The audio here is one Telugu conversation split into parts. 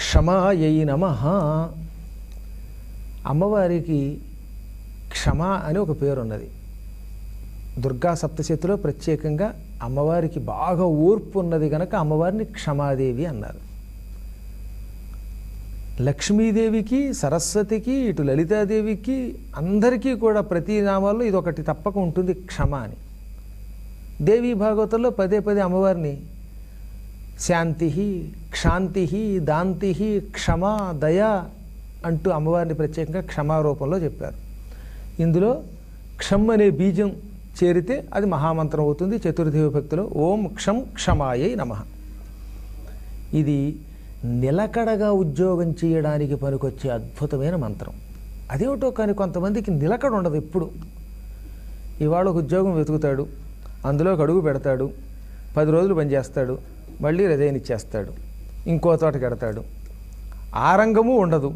క్షమాయై నమః. అమ్మవారికి క్షమ అని ఒక పేరు ఉన్నది. దుర్గా సప్తశతిలో ప్రత్యేకంగా అమ్మవారికి బాగా ఓర్పు ఉన్నది కనుక అమ్మవారిని క్షమాదేవి అన్నారు. లక్ష్మీదేవికి, సరస్వతికి, ఇటు లలితాదేవికి అందరికీ కూడా ప్రతి నామాల్లో ఇదొకటి తప్పక ఉంటుంది, క్షమ అని. దేవీ భాగవతంలో పదే పదే అమ్మవారిని శాంతి, క్షాంతి, దాంతి, క్షమ, దయ అంటూ అమ్మవారిని ప్రత్యేకంగా క్షమారూపంలో చెప్పారు. ఇందులో క్షమ్ అనే బీజం చేరితే అది మహామంత్రం అవుతుంది. చతుర్థి విభక్తిలో ఓం క్షం క్షమాయై నమః. ఇది నిలకడగా ఉద్యోగం చేయడానికి పనికొచ్చే అద్భుతమైన మంత్రం. అదేమిటో కానీ కొంతమందికి నిలకడ ఉండదు. ఎప్పుడు ఇవాళ ఒక ఉద్యోగం వెతుకుతాడు, అందులోకి అడుగు పెడతాడు, 10 రోజులు పనిచేస్తాడు, మళ్ళీ రిజైన్ ఇచ్చేస్తాడు, ఇంకో తోటకి ఎడతాడు. ఆ రంగము ఉండదు.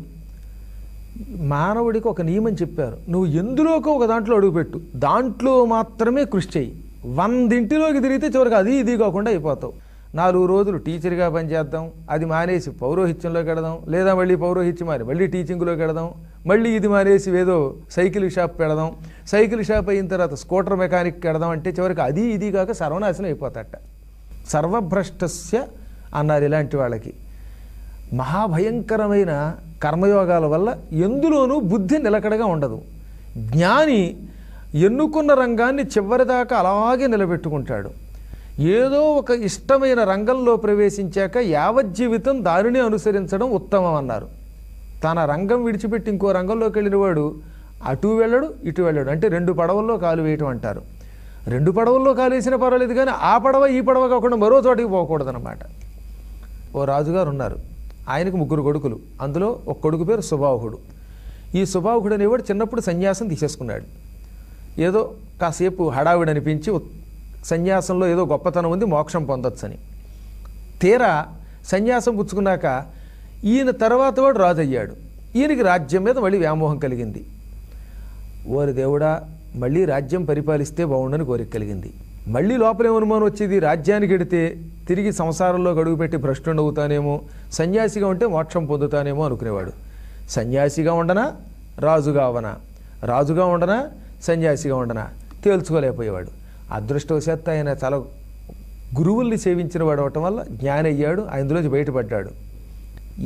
మానవుడికి ఒక నియమం చెప్పారు, నువ్వు ఎందులోకో ఒక దాంట్లో అడుగుపెట్టు, దాంట్లో మాత్రమే కృషి చెయ్యి. 100 ఇంటిలోకి తిరిగితే చివరికి అది ఇది కాకుండా అయిపోతావు. 4 రోజులు టీచర్గా పనిచేద్దాం, అది మానేసి పౌరోహిత్యంలోకి వెడదాం, లేదా మళ్ళీ పౌరోహిత్యం మారి మళ్ళీ టీచింగ్లోకి వెడదాం, మళ్ళీ ఇది మానేసి ఏదో సైకిల్ షాప్ పెడదాం, సైకిల్ షాప్ అయిన తర్వాత స్కూటర్ మెకానిక్ పెడదాం అంటే చివరికి అది ఇది కాక సర్వనాశనం అయిపోతాట. సర్వభ్రష్టస్య అన్నారు ఇలాంటి వాళ్ళకి. మహాభయంకరమైన కర్మయోగాల వల్ల ఎందులోనూ బుద్ధి నిలకడగా ఉండదు. జ్ఞాని ఎన్నుకున్న రంగాన్ని చివరిదాకా అలాగే నిలబెట్టుకుంటాడు. ఏదో ఒక ఇష్టమైన రంగంలో ప్రవేశించాక యావజ్జీవితం దానిని అనుసరించడం ఉత్తమం అన్నారు. తన రంగం విడిచిపెట్టి ఇంకో రంగంలోకి వెళ్ళిన వాడు అటు వెళ్ళడు ఇటు వెళ్ళడు. అంటే 2 పడవల్లో కాలు వేయటం అంటారు. 2 పడవల్లో కాలు వేసినా పర్వాలేదు, కానీ ఆ పడవ ఈ పడవ కాకుండా మరో చోటికి పోకూడదన్నమాట. ఓ రాజుగారు ఉన్నారు, ఆయనకు 3 కొడుకులు. అందులో ఒక కొడుకు పేరు సుబాహుడు. ఈ సుబాహుడు అనేవాడు చిన్నప్పుడు సన్యాసం తీసేసుకున్నాడు. ఏదో కాసేపు హడావిడి అనిపించి సన్యాసంలో ఏదో గొప్పతనం ఉంది, మోక్షం పొందొచ్చని. తీరా సన్యాసం పుచ్చుకున్నాక ఈయన తర్వాత వాడు రాజు అయ్యాడు. ఈయనకి రాజ్యం మీద మళ్ళీ వ్యామోహం కలిగింది. ఓరి దేవుడా, మళ్ళీ రాజ్యం పరిపాలిస్తే బాగుండని కోరిక కలిగింది. మళ్ళీ లోపలేమనుమానం వచ్చేది, రాజ్యానికి ఎడితే తిరిగి సంసారంలో గడుగుపెట్టి భ్రష్టుడు అవుతానేమో, సన్యాసిగా ఉంటే మోక్షం పొందుతానేమో అనుకునేవాడు. సన్యాసిగా ఉండనా రాజుగా అవనా, రాజుగా ఉండనా సన్యాసిగా ఉండనా తేల్చుకోలేకపోయేవాడు. అదృష్టవశాత్తు ఆయన చాలా గురువుల్ని సేవించిన వాడు అవటం వల్ల జ్ఞాని అయ్యాడు, అందులోంచి బయటపడ్డాడు.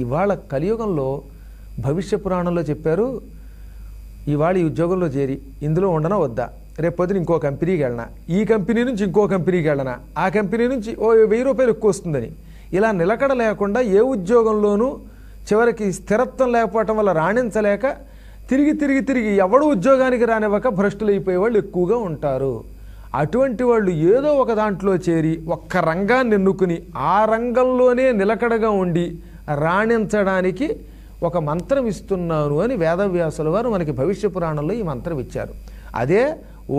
ఇవాళ కలియుగంలో భవిష్య పురాణంలో చెప్పారు, ఇవాళ ఈ ఉద్యోగంలో చేరి ఇందులో ఉండనా వద్దా, రేపు పొద్దున ఇంకో కంపెనీకి వెళ్ళనా, ఈ కంపెనీ నుంచి ఇంకో కంపెనీకి వెళ్ళనా, ఆ కంపెనీ నుంచి ఓ 1000 రూపాయలు ఎక్కువ వస్తుందని, ఇలా నిలకడ లేకుండా ఏ ఉద్యోగంలోనూ చివరికి స్థిరత్వం లేకపోవటం వల్ల రాణించలేక తిరిగి తిరిగి తిరిగి ఎవడు ఉద్యోగానికి రానివ్వక భ్రష్టులైపోయే వాళ్ళు ఎక్కువగా ఉంటారు. అటువంటి వాళ్ళు ఏదో ఒక దాంట్లో చేరి ఒక్క రంగాన్ని ఎన్నుకుని ఆ రంగంలోనే నిలకడగా ఉండి రాణించడానికి ఒక మంత్రం ఇస్తున్నాను అని వేదవ్యాసుల వారు మనకి భవిష్య పురాణంలో ఈ మంత్రం ఇచ్చారు. అదే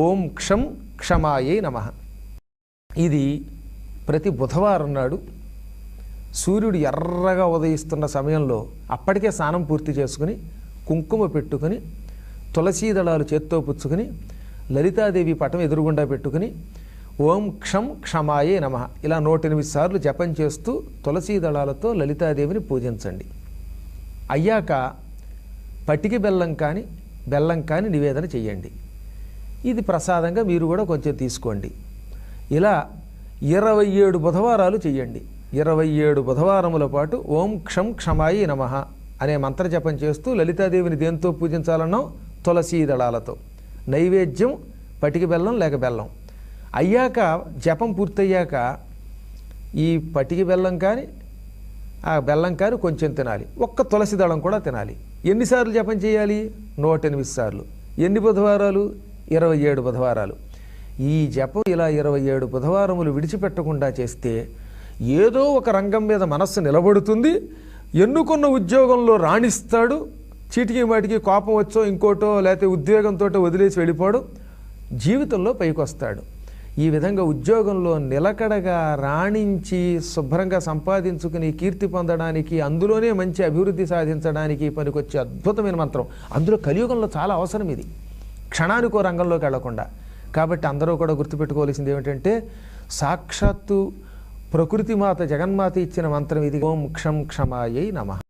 ఓం క్షం క్షమాయై నమః. ఇది ప్రతి బుధవారం నాడు సూర్యుడు ఎర్రగా ఉదయిస్తున్న సమయంలో అప్పటికే స్నానం పూర్తి చేసుకుని కుంకుమ పెట్టుకుని తులసీ దళాలు చేత్తో పుచ్చుకుని లలితాదేవి పటం ఎదురుగుండా పెట్టుకుని ఓం క్షం క్షమాయే నమః ఇలా 108 సార్లు జపం చేస్తూ తులసీ దళాలతో లలితాదేవిని పూజించండి. అయ్యాక పటికి బెల్లం కానీ నివేదన చెయ్యండి. ఇది ప్రసాదంగా మీరు కూడా కొంచెం తీసుకోండి. ఇలా 27 బుధవారాలు చెయ్యండి. 27 బుధవారముల పాటు ఓం క్షం క్షమాయే నమః అనే మంత్ర జపం చేస్తూ లలితాదేవిని దేంతో పూజించాలన్నాం, తులసీ దళాలతో. నైవేద్యం పటికి బెల్లం లేక బెల్లం. అయ్యాక జపం పూర్తయ్యాక ఈ పటికి బెల్లం కానీ ఆ బెల్లం కానీ కొంచెం తినాలి, ఒక్క తులసి దళం కూడా తినాలి. ఎన్నిసార్లు జపం చేయాలి? 108 సార్లు. ఎన్ని బుధవారాలు? 27 బుధవారాలు. ఈ జపం ఇలా 27 బుధవారములు విడిచిపెట్టకుండా చేస్తే ఏదో ఒక రంగం మీద మనస్సు నిలబడుతుంది, ఎన్నుకున్న ఉద్యోగంలో రాణిస్తాడు, చీటికి మాటికి కోపం వచ్చో ఇంకోటో లేకపోతే ఉద్యోగంతో వదిలేసి వెళ్ళిపోవడం, జీవితంలో పైకి వస్తాడు. ఈ విధంగా ఉద్యోగంలో నిలకడగా రాణించి శుభ్రంగా సంపాదించుకుని కీర్తి పొందడానికి, అందులోనే మంచి అభివృద్ధి సాధించడానికి పనికొచ్చే అద్భుతమైన మంత్రం. అందులో కలియుగంలో చాలా అవసరం ఇది, క్షణానికో రంగంలోకి వెళ్లకుండా. కాబట్టి అందరూ కూడా గుర్తుపెట్టుకోవాల్సింది ఏమిటంటే, సాక్షాత్తు ప్రకృతి మాత జగన్మాత ఇచ్చిన మంత్రం ఇది. ఓం క్షం క్షమాయై నమః.